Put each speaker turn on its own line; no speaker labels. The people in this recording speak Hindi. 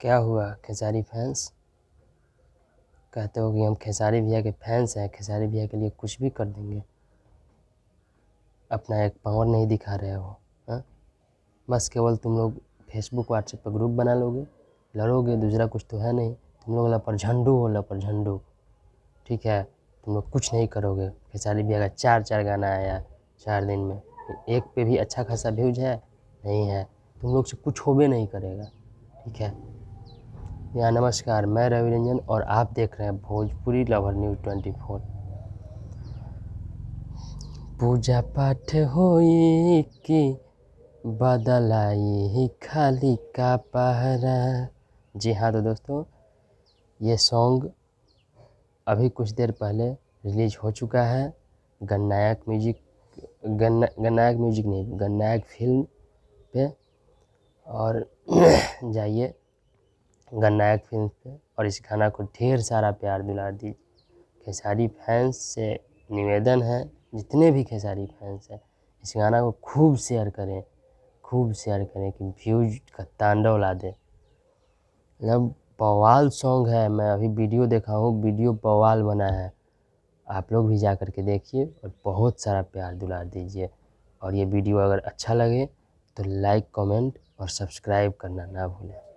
क्या हुआ खेसारी फैंस? कहते हो कि हम खेसारी भैया के फैंस हैं, खेसारी भैया के लिए कुछ भी कर देंगे। अपना एक पावर नहीं दिखा रहे हो। हाँ, बस केवल तुम लोग फेसबुक व्हाट्सएप पर ग्रुप बना लोगे, लड़ोगे, दूसरा कुछ तो है नहीं। तुम लोग लपरझंडू हो, लपरझंडू। ठीक है, तुम लोग कुछ नहीं करोगे। खेसारी भैया का 4 गाना आया 4 दिन में, एक पे भी अच्छा खासा व्यूज है नहीं है। तुम लोग से कुछ होबे नहीं करेगा। ठीक है। यहाँ नमस्कार, मैं रवि रंजन और आप देख रहे हैं भोजपुरी लवर न्यूज़ 24। पूजा पाठ होई कि बदलाई खाली का पहरा। जी हाँ, तो दोस्तों ये सॉन्ग अभी कुछ देर पहले रिलीज हो चुका है गन्नायक म्यूजिक, गन्नायक म्यूजिक नहीं, गन्नायक फिल्म पे। और जाइए गन्नायक फिल्म पे और इस गाना को ढेर सारा प्यार दिला दीजिए। खेसारी फैंस से निवेदन है, जितने भी खेसारी फैंस हैं इस गाना को खूब शेयर करें, खूब शेयर करें कि व्यूज का तांडव ला दे। मतलब बवाल सॉन्ग है। मैं अभी वीडियो देखा हूँ, वीडियो बवाल बना है। आप लोग भी जा कर के देखिए और बहुत सारा प्यार दुला दीजिए। और ये वीडियो अगर अच्छा लगे तो लाइक, कमेंट और सब्सक्राइब करना ना भूलें।